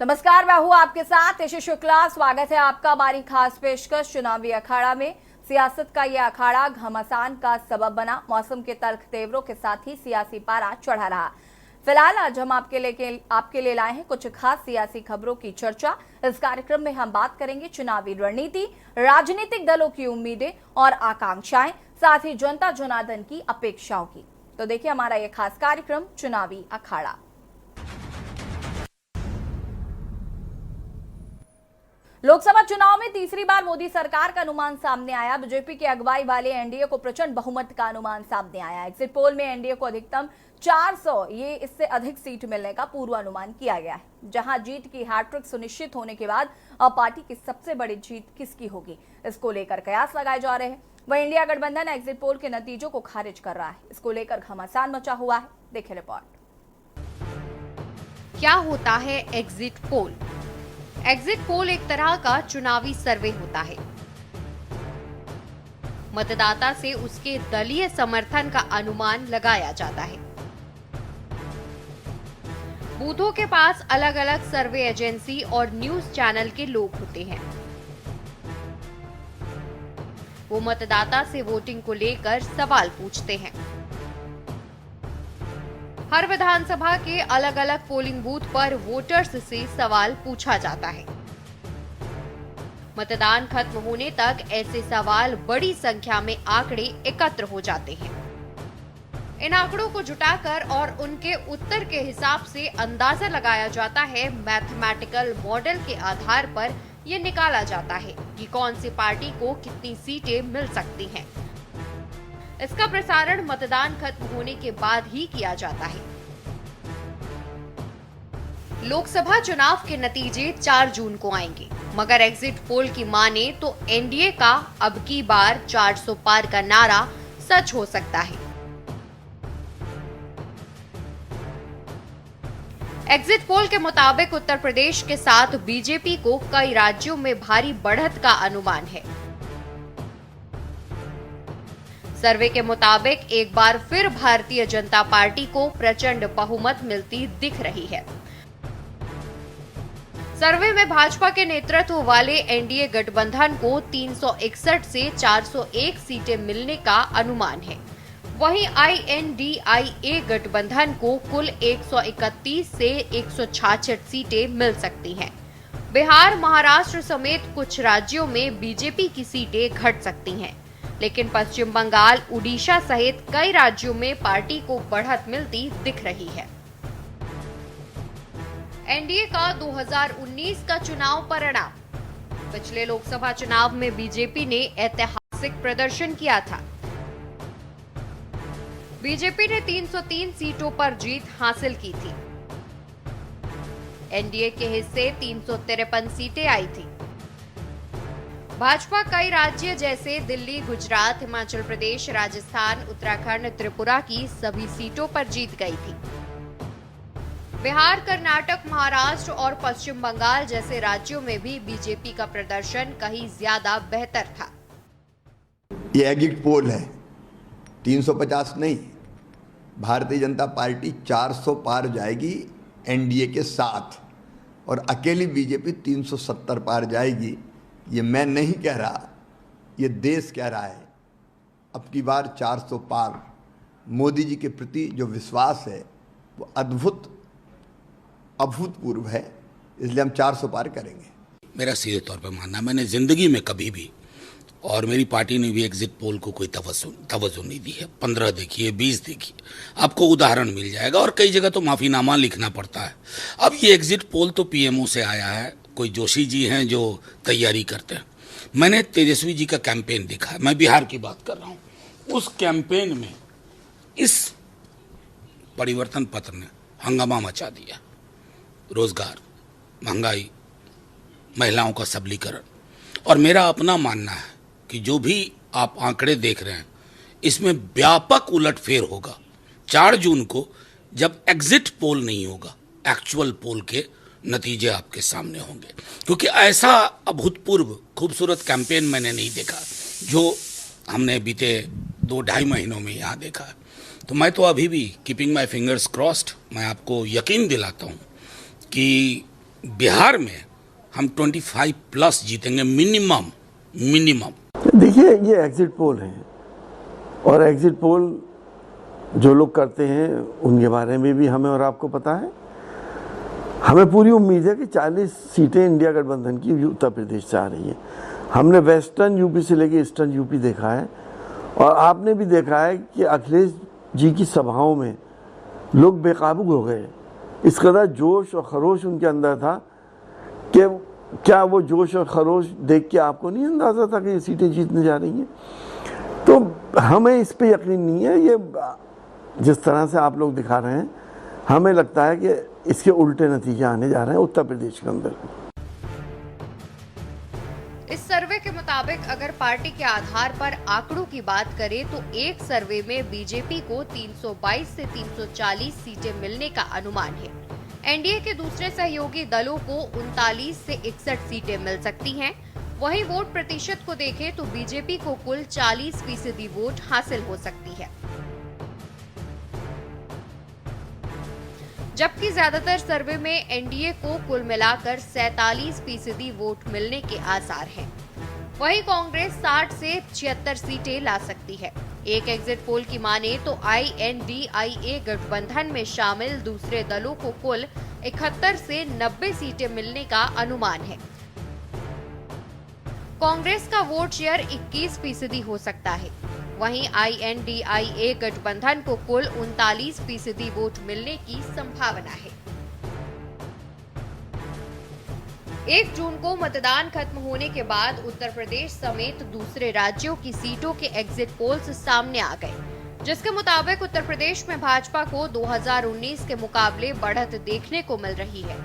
नमस्कार, मैं हूं आपके साथ ऋषि शुक्ला। स्वागत है आपका हमारी खास पेशकश चुनावी अखाड़ा में। सियासत का यह अखाड़ा घमासान का सबब बना। मौसम के तल्ख तेवरों के साथ ही सियासी पारा चढ़ा रहा। फिलहाल आज हम आपके लिए लाए हैं कुछ खास सियासी खबरों की चर्चा। इस कार्यक्रम में हम बात करेंगे चुनावी रणनीति, राजनीतिक दलों की उम्मीदें और आकांक्षाएं, साथ ही जनता जनार्दन की अपेक्षाओं की। तो देखिए हमारा यह खास कार्यक्रम चुनावी अखाड़ा। लोकसभा चुनाव में तीसरी बार मोदी सरकार का अनुमान सामने आया। बीजेपी की अगुवाई वाले एनडीए को प्रचंड बहुमत का अनुमान सामने आया। एग्जिट पोल में एनडीए को अधिकतम 400 इससे अधिक सीट मिलने का पूर्वानुमान किया गया है। जहां जीत की हैट्रिक सुनिश्चित होने के बाद अब पार्टी की सबसे बड़ी जीत किसकी होगी, इसको लेकर कयास लगाए जा रहे हैं। वह इंडिया गठबंधन एग्जिट पोल के नतीजों को खारिज कर रहा है। इसको लेकर घमासान मचा हुआ है। देखिए रिपोर्ट। क्या होता है एग्जिट पोल? एग्जिट पोल एक तरह का चुनावी सर्वे होता है। मतदाता से उसके दलीय समर्थन का अनुमान लगाया जाता है। बूथों के पास अलग अलग सर्वे एजेंसी और न्यूज चैनल के लोग होते हैं। वो मतदाता से वोटिंग को लेकर सवाल पूछते हैं। हर विधानसभा के अलग अलग पोलिंग बूथ पर वोटर्स से सवाल पूछा जाता है। मतदान खत्म होने तक ऐसे सवाल बड़ी संख्या में आंकड़े एकत्र हो जाते हैं। इन आंकड़ों को जुटाकर और उनके उत्तर के हिसाब से अंदाजा लगाया जाता है। मैथमेटिकल मॉडल के आधार पर यह निकाला जाता है कि कौन सी पार्टी को कितनी सीटें मिल सकती हैं। इसका प्रसारण मतदान खत्म होने के बाद ही किया जाता है। लोकसभा चुनाव के नतीजे 4 जून को आएंगे, मगर एग्जिट पोल की माने तो एनडीए का अब की बार 400 पार का नारा सच हो सकता है। एग्जिट पोल के मुताबिक उत्तर प्रदेश के साथ बीजेपी को कई राज्यों में भारी बढ़त का अनुमान है। सर्वे के मुताबिक एक बार फिर भारतीय जनता पार्टी को प्रचंड बहुमत मिलती दिख रही है। सर्वे में भाजपा के नेतृत्व वाले एनडीए गठबंधन को 361 से 401 सीटें मिलने का अनुमान है। वहीं आईएनडीआईए गठबंधन को कुल 131 से 166 सीटें मिल सकती हैं। बिहार, महाराष्ट्र समेत कुछ राज्यों में बीजेपी की सीटें घट सकती हैं, लेकिन पश्चिम बंगाल, उड़ीसा सहित कई राज्यों में पार्टी को बढ़त मिलती दिख रही है। एनडीए का 2019 का चुनाव परिणाम। पिछले लोकसभा चुनाव में बीजेपी ने ऐतिहासिक प्रदर्शन किया था। बीजेपी ने 303 सीटों पर जीत हासिल की थी। एनडीए के हिस्से 353 सीटें आई थी। भाजपा कई राज्य जैसे दिल्ली, गुजरात, हिमाचल प्रदेश, राजस्थान, उत्तराखंड, त्रिपुरा की सभी सीटों पर जीत गई थी। बिहार, कर्नाटक, महाराष्ट्र और पश्चिम बंगाल जैसे राज्यों में भी बीजेपी का प्रदर्शन कहीं ज्यादा बेहतर था। ये एग्जिट पोल है, 350 नहीं, भारतीय जनता पार्टी 400 पार जाएगी एनडीए के साथ, और अकेली बीजेपी 370 पार जाएगी। ये मैं नहीं कह रहा, ये देश कह रहा है। अब की बार 400 पार। मोदी जी के प्रति जो विश्वास है वो अभूतपूर्व है, इसलिए हम 400 पार करेंगे। मेरा सीधे तौर पर मानना, मैंने जिंदगी में कभी भी और मेरी पार्टी ने भी एग्जिट पोल को कोई तवज्जो नहीं दी है। 15 देखिए, 20 देखिए, आपको उदाहरण मिल जाएगा। और कई जगह तो माफीनामा लिखना पड़ता है। अब ये एग्जिट पोल तो पीएमओ से आया है, कोई जोशी जी हैं जो तैयारी करते हैं। मैंने तेजस्वी जी का कैंपेन देखा है, मैं बिहार की बात कर रहा हूँ। उस कैंपेन में इस परिवर्तन पत्र ने हंगामा मचा दिया। रोजगार, महंगाई, महिलाओं का सबलीकरण। और मेरा अपना मानना है कि जो भी आप आंकड़े देख रहे हैं, इसमें व्यापक उलटफेर होगा 4 जून को, जब एग्जिट पोल नहीं होगा, एक्चुअल पोल के नतीजे आपके सामने होंगे। क्योंकि ऐसा अभूतपूर्व खूबसूरत कैंपेन मैंने नहीं देखा जो हमने बीते 2-2.5 महीनों में यहाँ देखा है। तो मैं तो अभी भी कीपिंग माई फिंगर्स क्रॉस्ड, मैं आपको यकीन दिलाता हूँ कि बिहार में हम 25 प्लस जीतेंगे मिनिमम। देखिए, ये एग्जिट पोल है और एग्जिट पोल जो लोग करते हैं उनके बारे में भी हमें और आपको पता है। हमें पूरी उम्मीद है कि 40 सीटें इंडिया गठबंधन की उत्तर प्रदेश से आ रही है। हमने वेस्टर्न यूपी से लेकर ईस्टर्न यूपी देखा है और आपने भी देखा है कि अखिलेश जी की सभाओं में लोग बेकाबू हो गए। इस कदर जोश और खरोश उनके अंदर था कि क्या वो जोश और खरोश देख के आपको नहीं अंदाज़ा था कि ये सीटें जीतने जा रही हैं? तो हमें इस पे यकीन नहीं है। ये जिस तरह से आप लोग दिखा रहे हैं, हमें लगता है कि इसके उल्टे नतीजे आने जा रहे हैं उत्तर प्रदेश के अंदर। इस सर्वे के मुताबिक अगर पार्टी के आधार पर आंकड़ों की बात करें तो एक सर्वे में बीजेपी को 322 से 340 सीटें मिलने का अनुमान है। एनडीए के दूसरे सहयोगी दलों को 39 से 61 सीटें मिल सकती हैं। वहीं वोट प्रतिशत को देखें तो बीजेपी को कुल 40% वोट हासिल हो सकती है, जबकि ज्यादातर सर्वे में एनडीए को कुल मिलाकर 47% वोट मिलने के आसार हैं। वहीं कांग्रेस 60 से 76 सीटें ला सकती है। एक एग्जिट पोल की माने तो INDIA गठबंधन में शामिल दूसरे दलों को कुल 71 से 90 सीटें मिलने का अनुमान है। कांग्रेस का वोट शेयर 21% हो सकता है। वहीं INDIA गठबंधन को कुल 39% वोट मिलने की संभावना है। 1 जून को मतदान खत्म होने के बाद उत्तर प्रदेश समेत दूसरे राज्यों की सीटों के एग्जिट पोल्स सामने आ गए, जिसके मुताबिक उत्तर प्रदेश में भाजपा को 2019 के मुकाबले बढ़त देखने को मिल रही है।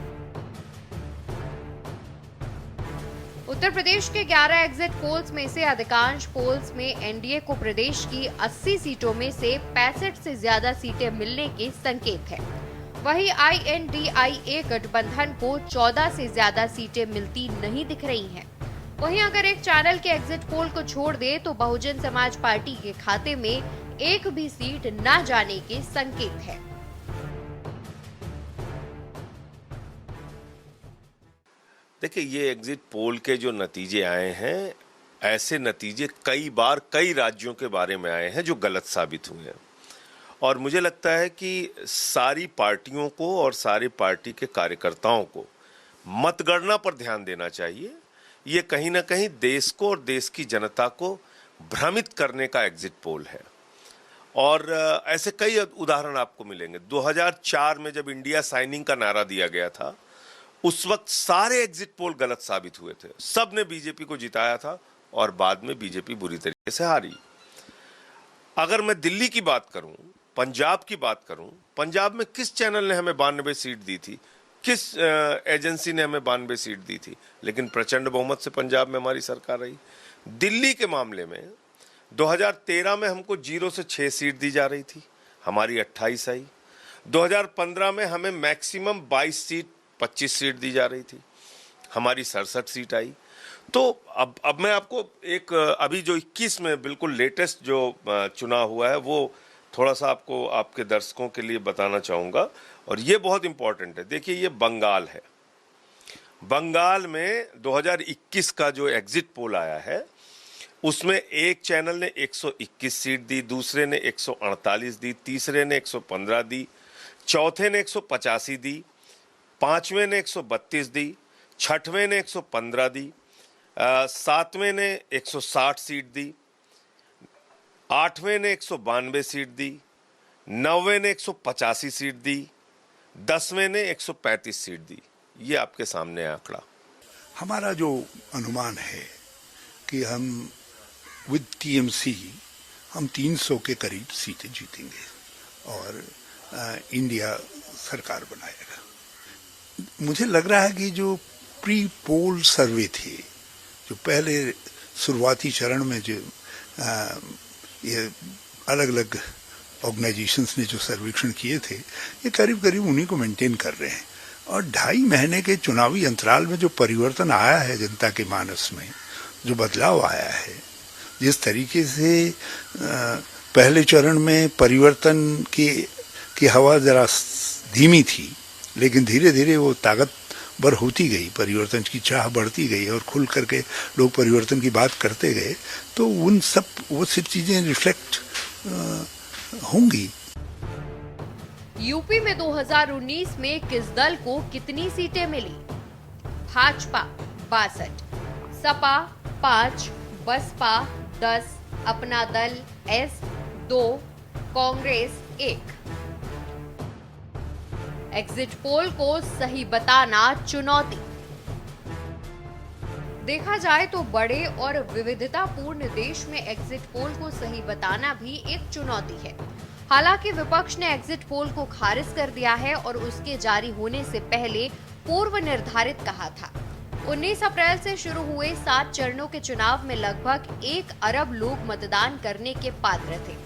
उत्तर प्रदेश के 11 एग्जिट पोल्स में से अधिकांश पोल्स में एनडीए को प्रदेश की 80 सीटों में से 65 से ज्यादा सीटें मिलने के संकेत है। वहीं INDIA गठबंधन को 14 से ज्यादा सीटें मिलती नहीं दिख रही हैं। वहीं अगर एक चैनल के एग्जिट पोल को छोड़ दे तो बहुजन समाज पार्टी के खाते में एक भी सीट न जाने के संकेत है। देखिए, ये एग्जिट पोल के जो नतीजे आए हैं, ऐसे नतीजे कई बार कई राज्यों के बारे में आए हैं जो गलत साबित हुए हैं। और मुझे लगता है कि सारी पार्टियों को और सारी पार्टी के कार्यकर्ताओं को मतगणना पर ध्यान देना चाहिए। ये कहीं ना कहीं देश को और देश की जनता को भ्रमित करने का एग्जिट पोल है। और ऐसे कई उदाहरण आपको मिलेंगे। 2004 में जब इंडिया साइनिंग का नारा दिया गया था, उस वक्त सारे एग्जिट पोल गलत साबित हुए थे। सब ने बीजेपी को जिताया था और बाद में बीजेपी बुरी तरीके से हारी। अगर मैं दिल्ली की बात करूं, पंजाब की बात करूं, पंजाब में किस चैनल ने हमें 92 सीट दी थी, किस एजेंसी ने हमें 92 सीट दी थी, लेकिन प्रचंड बहुमत से पंजाब में हमारी सरकार रही। दिल्ली के मामले में 2013 में हमको 0 से 6 सीट दी जा रही थी, हमारी 28 आई। 2015 में हमें मैक्सिमम 22 सीट 25 सीट दी जा रही थी, हमारी 67 सीट आई। तो अब मैं आपको एक अभी जो 21 में बिल्कुल लेटेस्ट जो चुनाव हुआ है वो थोड़ा सा आपको आपके दर्शकों के लिए बताना चाहूँगा, और ये बहुत इंपॉर्टेंट है। देखिए, ये बंगाल है। बंगाल में 2021 का जो एग्जिट पोल आया है, उसमें एक चैनल ने 121 सीट दी, दूसरे ने 148 दी, तीसरे ने 115 दी, चौथे ने 185 दी, पांचवें ने 132 दी, छठवें ने 115 दी, सातवें ने 160 सीट दी, आठवें ने 192 सीट दी, नौवें ने 185 सीट दी, 10वें ने 135 सीट दी। ये आपके सामने आंकड़ा। हमारा जो अनुमान है कि हम विद टीएमसी हम 300 के करीब सीटें जीतेंगे और इंडिया सरकार बनाएगा। मुझे लग रहा है कि जो प्री पोल सर्वे थे, जो पहले शुरुआती चरण में जो ये अलग अलग ऑर्गेनाइजेशंस ने जो सर्वेक्षण किए थे, ये करीब करीब उन्हीं को मेंटेन कर रहे हैं। और 2.5 महीने के चुनावी अंतराल में जो परिवर्तन आया है जनता के मानस में, जो बदलाव आया है, जिस तरीके से पहले चरण में परिवर्तन की हवा जरा धीमी थी, लेकिन धीरे धीरे वो ताकत बर होती गई, परिवर्तन की चाह बढ़ती गई और खुल करके लोग परिवर्तन की बात करते गए, तो वो सब चीजें रिफ्लेक्ट होंगी। यूपी में 2019 में किस दल को कितनी सीटें मिली? भाजपा 62, सपा 5, बसपा 10, अपना दल एस 2, कांग्रेस 1। एग्जिट पोल को सही बताना चुनौती। देखा जाए तो बड़े और विविधतापूर्ण देश में एग्जिट पोल को सही बताना भी एक चुनौती है। हालांकि विपक्ष ने एग्जिट पोल को खारिज कर दिया है और उसके जारी होने से पहले पूर्व निर्धारित कहा था। 19 अप्रैल से शुरू हुए 7 चरणों के चुनाव में लगभग 1 अरब लोग मतदान करने के पात्र थे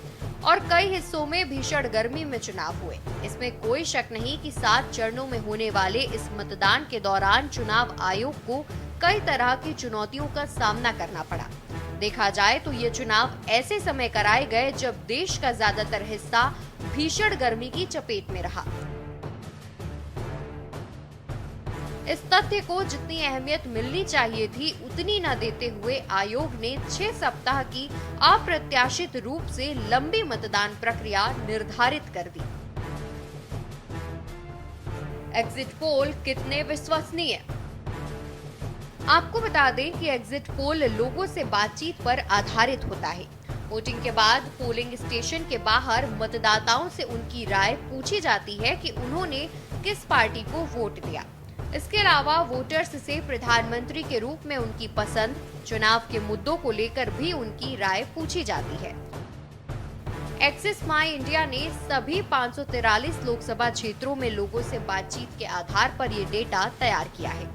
और कई हिस्सों में भीषण गर्मी में चुनाव हुए। इसमें कोई शक नहीं कि 7 चरणों में होने वाले इस मतदान के दौरान चुनाव आयोग को कई तरह की चुनौतियों का सामना करना पड़ा। देखा जाए तो ये चुनाव ऐसे समय कराए गए जब देश का ज्यादातर हिस्सा भीषण गर्मी की चपेट में रहा। इस तथ्य को जितनी अहमियत मिलनी चाहिए थी उतनी न देते हुए आयोग ने 6 सप्ताह की अप्रत्याशित रूप से लंबी मतदान प्रक्रिया निर्धारित कर दी। एग्जिट पोल कितने विश्वसनीय? आपको बता दें कि एग्जिट पोल लोगों से बातचीत पर आधारित होता है। वोटिंग के बाद पोलिंग स्टेशन के बाहर मतदाताओं से उनकी राय पूछी जाती है कि उन्होंने किस पार्टी को वोट दिया। इसके अलावा वोटर्स से प्रधानमंत्री के रूप में उनकी पसंद, चुनाव के मुद्दों को लेकर भी उनकी राय पूछी जाती है। एक्सिस माई इंडिया ने सभी 543 लोकसभा क्षेत्रों में लोगों से बातचीत के आधार पर ये डेटा तैयार किया है।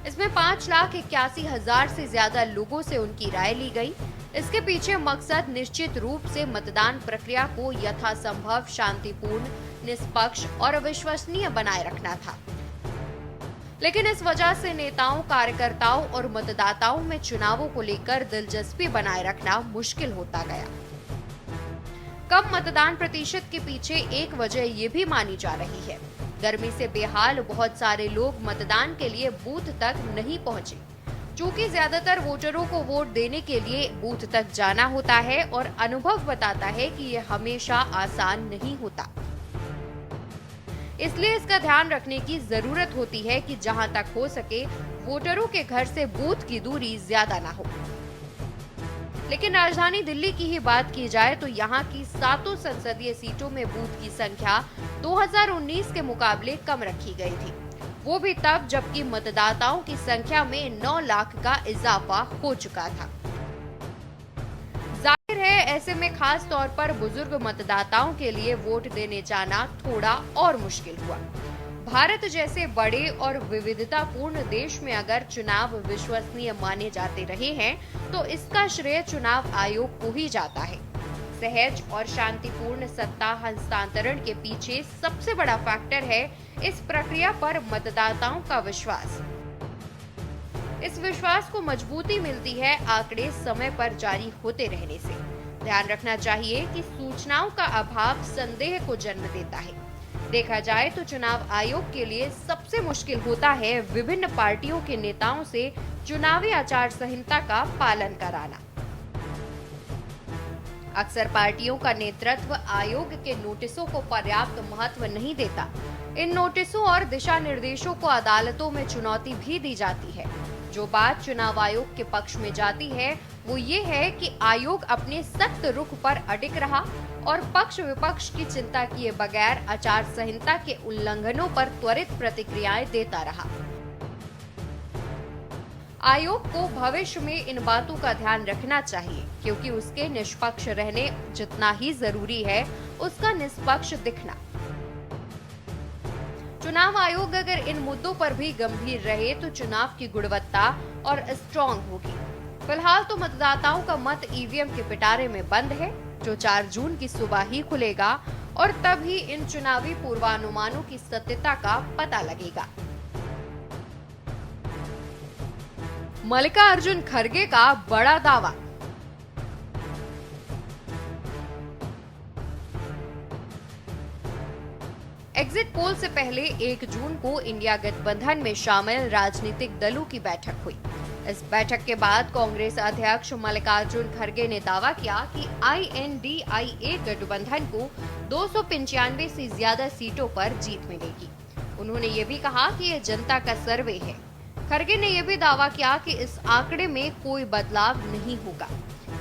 इसमें 5,81,000 से ज्यादा लोगों से उनकी राय ली गई। इसके पीछे मकसद निश्चित रूप से मतदान प्रक्रिया को यथासंभव शांतिपूर्ण, निष्पक्ष और विश्वसनीय बनाए रखना था। लेकिन इस वजह से नेताओं, कार्यकर्ताओं और मतदाताओं में चुनावों को लेकर दिलचस्पी बनाए रखना मुश्किल होता गया। कम मतदान प्रतिशत के पीछे एक वजह ये भी मानी जा रही है। गर्मी से बेहाल बहुत सारे लोग मतदान के लिए बूथ तक नहीं पहुंचे। चूंकि ज्यादातर वोटरों को वोट देने के लिए बूथ तक जाना होता है और अनुभव बताता है कि ये हमेशा आसान नहीं होता। इसलिए इसका ध्यान रखने की जरूरत होती है कि जहां तक हो सके वोटरों के घर से बूथ की दूरी ज्यादा ना हो। लेकिन राजधानी दिल्ली की ही बात की जाए तो यहां की 7 संसदीय सीटों में बूथ की संख्या 2019 के मुकाबले कम रखी गई थी। वो भी तब जबकि मतदाताओं की संख्या में 9 लाख का इजाफा हो चुका था। जाहिर है ऐसे में खास तौर पर बुजुर्ग मतदाताओं के लिए वोट देने जाना थोड़ा और मुश्किल हुआ। भारत जैसे बड़े और विविधतापूर्ण देश में अगर चुनाव विश्वसनीय माने जाते रहे हैं तो इसका श्रेय चुनाव आयोग को ही जाता है। सहज और शांतिपूर्ण सत्ता हस्तांतरण के पीछे सबसे बड़ा फैक्टर है इस प्रक्रिया पर मतदाताओं का विश्वास। इस विश्वास को मजबूती मिलती है आंकड़े समय पर जारी होते रहने से। ध्यान रखना चाहिए कि सूचनाओं का अभाव संदेह को जन्म देता है। देखा जाए तो चुनाव आयोग के लिए सबसे मुश्किल होता है विभिन्न पार्टियों के नेताओं से चुनावी आचार संहिता का पालन कराना। अक्सर पार्टियों का नेतृत्व आयोग के नोटिसों को पर्याप्त महत्व नहीं देता। इन नोटिसों और दिशा निर्देशों को अदालतों में चुनौती भी दी जाती है। जो बात चुनाव आयोग के पक्ष में जाती है वो ये है कि आयोग अपने सख्त रुख पर अडिग रहा और पक्ष विपक्ष की चिंता किए बगैर आचार संहिता के उल्लंघनों पर त्वरित प्रतिक्रियाएं देता रहा। आयोग को भविष्य में इन बातों का ध्यान रखना चाहिए क्योंकि उसके निष्पक्ष रहने जितना ही जरूरी है उसका निष्पक्ष दिखना। चुनाव आयोग अगर इन मुद्दों पर भी गंभीर रहे तो चुनाव की गुणवत्ता और स्ट्रॉन्ग होगी। फिलहाल तो मतदाताओं का मत ईवीएम के पिटारे में बंद है जो 4 जून की सुबह ही खुलेगा और तब ही इन चुनावी पूर्वानुमानों की सत्यता का पता लगेगा। मल्लिकार्जुन खड़गे का बड़ा दावा। एग्जिट पोल से पहले 1 जून को इंडिया गठबंधन में शामिल राजनीतिक दलों की बैठक हुई। इस बैठक के बाद कांग्रेस अध्यक्ष मल्लिकार्जुन खड़गे ने दावा किया कि INDIA गठबंधन को 295 से ज्यादा सीटों पर जीत मिलेगी। उन्होंने ये भी कहा कि यह जनता का सर्वे है। खड़गे ने यह भी दावा किया कि इस आंकड़े में कोई बदलाव नहीं होगा।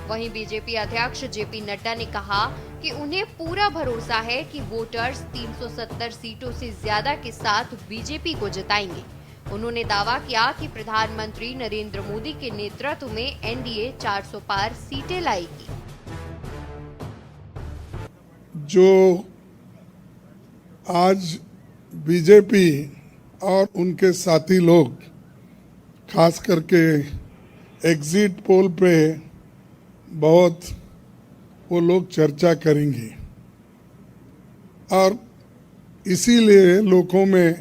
वहीं बीजेपी अध्यक्ष JP नड्डा ने कहा कि उन्हें पूरा भरोसा है कि वोटर्स 370 सीटों से ज्यादा के साथ बीजेपी को जिताएंगे। उन्होंने दावा किया कि प्रधानमंत्री नरेंद्र मोदी के नेतृत्व में NDA 400 पार सीटें लाएगी। जो आज बीजेपी और उनके साथी लोग खास करके एग्जिट पोल पे बहुत वो लोग चर्चा करेंगे और इसीलिए लोगों में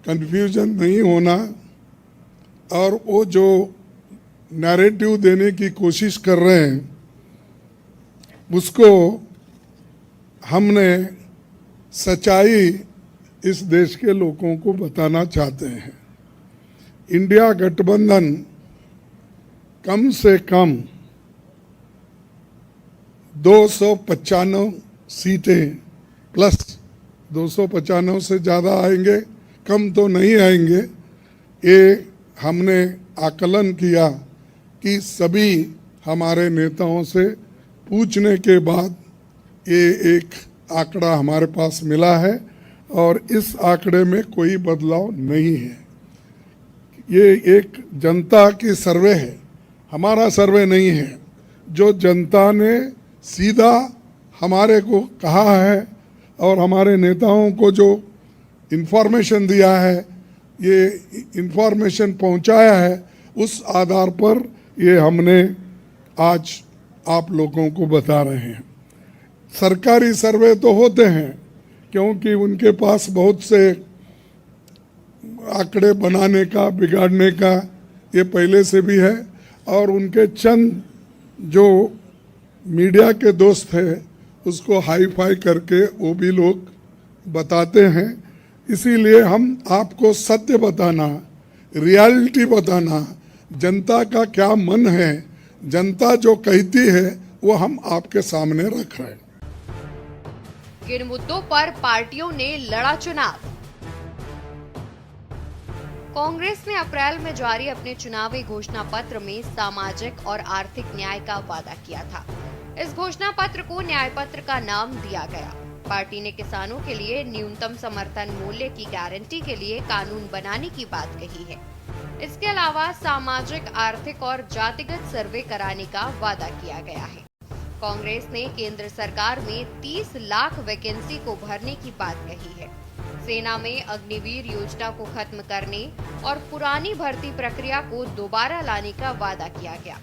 कंफ्यूजन नहीं होना और वो जो नैरेटिव देने की कोशिश कर रहे हैं उसको हमने सच्चाई इस देश के लोगों को बताना चाहते हैं। इंडिया गठबंधन कम से कम 295 सीटें प्लस 295 से ज़्यादा आएंगे, कम तो नहीं आएंगे। ये हमने आकलन किया कि सभी हमारे नेताओं से पूछने के बाद ये एक आंकड़ा हमारे पास मिला है और इस आंकड़े में कोई बदलाव नहीं है। ये एक जनता की सर्वे है, हमारा सर्वे नहीं है। जो जनता ने सीधा हमारे को कहा है और हमारे नेताओं को जो इन्फॉर्मेशन दिया है, ये इन्फॉर्मेशन पहुंचाया है, उस आधार पर ये हमने आज आप लोगों को बता रहे हैं। सरकारी सर्वे तो होते हैं क्योंकि उनके पास बहुत से आंकड़े बनाने का, बिगाड़ने का ये पहले से भी है और उनके चंद जो मीडिया के दोस्त हैं उसको हाई फाई करके वो भी लोग बताते हैं। इसीलिए हम आपको सत्य बताना, रियलिटी बताना, जनता का क्या मन है, जनता जो कहती है वो हम आपके सामने रख रहे हैं। किन मुद्दों पर पार्टियों ने लड़ा चुनाव? कांग्रेस ने अप्रैल में जारी अपने चुनावी घोषणा पत्र में सामाजिक और आर्थिक न्याय का वादा किया था। इस घोषणा पत्र को न्याय पत्र का नाम दिया गया। पार्टी ने किसानों के लिए न्यूनतम समर्थन मूल्य की गारंटी के लिए कानून बनाने की बात कही है। इसके अलावा सामाजिक, आर्थिक और जातिगत सर्वे कराने का वादा किया गया है। कांग्रेस ने केंद्र सरकार में 30 लाख वैकेंसी को भरने की बात कही है। सेना में अग्निवीर योजना को खत्म करने और पुरानी भर्ती प्रक्रिया को दोबारा लाने का वादा किया गया।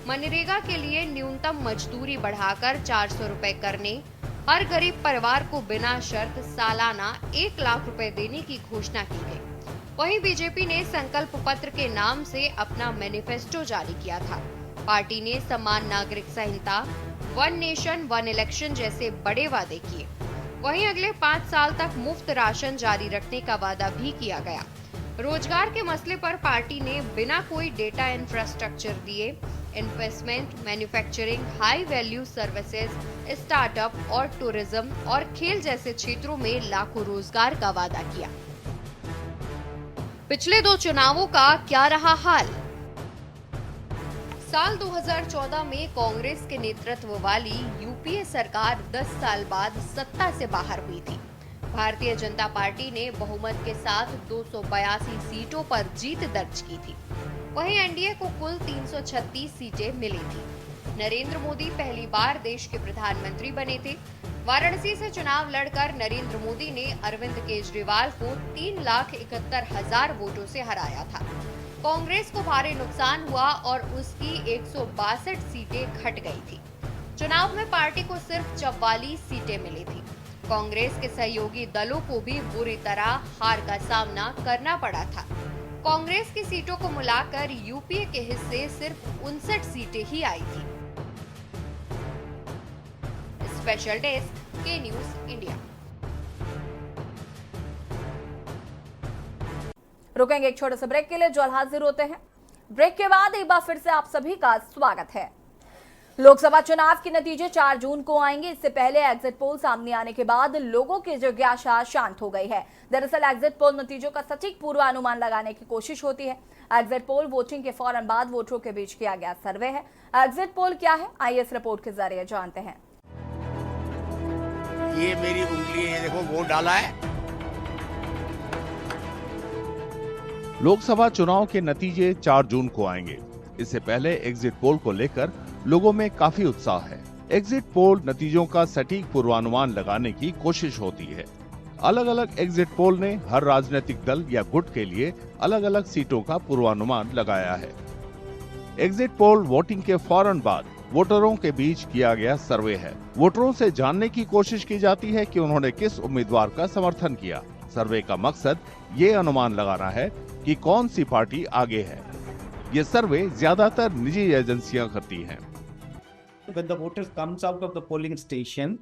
मनरेगा के लिए न्यूनतम मजदूरी बढ़ाकर 400 रुपए करने, हर गरीब परिवार को बिना शर्त सालाना 1 लाख रुपए देने की घोषणा की गई। वहीं बीजेपी ने संकल्प पत्र के नाम से अपना मैनिफेस्टो जारी किया था। पार्टी ने समान नागरिक संहिता, वन नेशन वन इलेक्शन जैसे बड़े वादे किए। वहीं अगले 5 साल तक मुफ्त राशन जारी रखने का वादा भी किया गया। रोजगार के मसले पर पार्टी ने बिना कोई डेटा इंफ्रास्ट्रक्चर दिए investment, manufacturing, high value services, startup और टूरिज्म और खेल जैसे क्षेत्रों में लाखों रोजगार का वादा किया। पिछले 2 चुनावों का क्या रहा हाल? साल 2014 में कांग्रेस के नेतृत्व वाली यूपीए सरकार 10 साल बाद सत्ता से बाहर हुई थी। भारतीय जनता पार्टी ने बहुमत के साथ 282 सीटों पर जीत दर्ज की थी। वहीं एनडीए को कुल 336 सीटें मिली थी। नरेंद्र मोदी पहली बार देश के प्रधानमंत्री बने थे। वाराणसी से चुनाव लड़कर नरेंद्र मोदी ने अरविंद केजरीवाल को 3,71,000 वोटों से हराया था। कांग्रेस को भारी नुकसान हुआ और उसकी 162 सीटें घट गई थी। चुनाव में पार्टी को सिर्फ 44 सीटें मिली थी। कांग्रेस के सहयोगी दलों को भी बुरी तरह हार का सामना करना पड़ा था। कांग्रेस की सीटों को मिलाकर यूपीए के हिस्से सिर्फ 59 सीटें ही आई थी। स्पेशल डेस्क, के न्यूज इंडिया। रुकेंगे एक छोटे से ब्रेक के लिए, जल्द हाजिर होते हैं। ब्रेक के बाद एक बार फिर से आप सभी का स्वागत है। लोकसभा चुनाव के नतीजे 4 जून को आएंगे। इससे पहले एग्जिट पोल सामने आने के बाद लोगों की जिज्ञासा शांत हो गई है। दरअसल एग्जिट पोल नतीजों का सटीक पूर्वानुमान लगाने की कोशिश होती है। एग्जिट पोल वोटिंग के फौरन बाद वोटरों के बीच किया गया सर्वे है। एग्जिट पोल क्या है, आइए इस रिपोर्ट के जरिए जानते हैं। ये मेरी उंगली है, देखो वोट डाला है। लोकसभा चुनाव के नतीजे 4 जून को आएंगे। इससे पहले एग्जिट पोल को लेकर लोगों में काफी उत्साह है। एग्जिट पोल नतीजों का सटीक पूर्वानुमान लगाने की कोशिश होती है। अलग अलग एग्जिट पोल ने हर राजनीतिक दल या गुट के लिए अलग अलग सीटों का पूर्वानुमान लगाया है। एग्जिट पोल वोटिंग के फौरन बाद वोटरों के बीच किया गया सर्वे है। वोटरों से जानने की कोशिश की जाती है कि उन्होंने किस उम्मीदवार का समर्थन किया। सर्वे का मकसद ये अनुमान लगाना है कि कौन सी पार्टी आगे है। ये सर्वे ज्यादातर निजी एजेंसियां करती हैं। When the voter comes out of the polling station,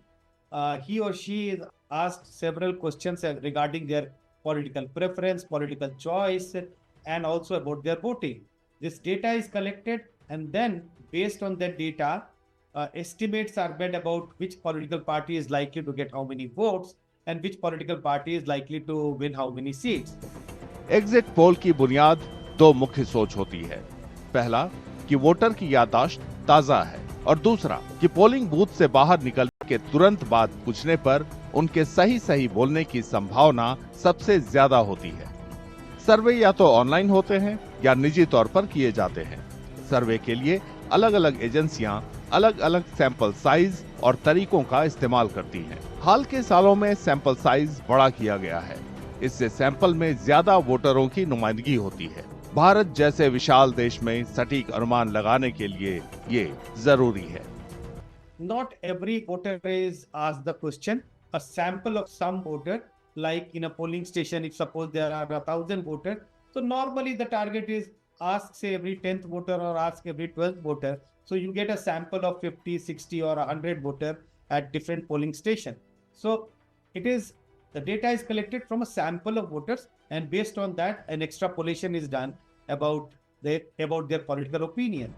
he or she is asked several questions regarding their political preference, political choice, and also about their voting. This data is collected, and then based on that data, estimates are made about which political party is likely to get how many votes and which political party is likely to win how many seats. Exit poll की बुनियाद 2 मुख्य सोच होती है। पहला कि voter की याददाश्त ताजा है और दूसरा कि पोलिंग बूथ से बाहर निकलने के तुरंत बाद पूछने पर उनके सही बोलने की संभावना सबसे ज्यादा होती है। सर्वे या तो ऑनलाइन होते हैं या निजी तौर पर किए जाते हैं। सर्वे के लिए अलग अलग एजेंसियां अलग अलग सैंपल साइज और तरीकों का इस्तेमाल करती हैं। हाल के सालों में सैंपल साइज बड़ा किया गया है। इससे सैंपल में ज्यादा वोटरों की नुमाइंदगी होती है। भारत जैसे विशाल देश में सटीक अनुमान लगाने के लिए ये जरूरी है। Not every voter is asked the question. A sample of some voter, like in a polling station, if suppose there are 1,000 voters, so normally the target is ask say every 10th voter or ask every 12th voter. So you get a sample of 50, 60 or 100 voter at different polling station. So the data is collected from a sample of voters, and based on that, an extrapolation is done about their political opinion.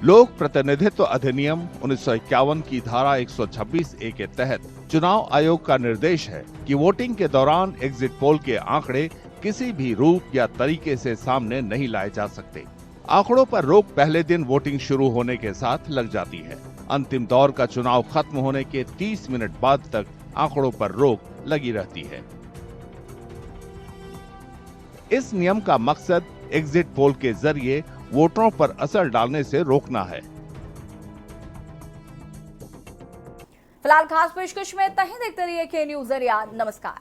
लोक प्रतिनिधित्व अधिनियम 1951 की धारा 126A के तहत चुनाव आयोग का निर्देश है कि वोटिंग के दौरान एग्जिट पोल के आंकड़े किसी भी रूप या तरीके से सामने नहीं लाए जा सकते। आंकड़ों पर रोक पहले दिन वोटिंग शुरू होने के साथ लग जाती है। अंतिम दौर का चुनाव खत्म होने के 30 मिनट बाद तक आंकड़ों पर रोक लगी रहती है। इस नियम का मकसद एग्जिट पोल के जरिए वोटरों पर असर डालने से रोकना है। फिलहाल खास पेशकश में इतना ही। देखते रहिए के न्यूज़ नमस्कार।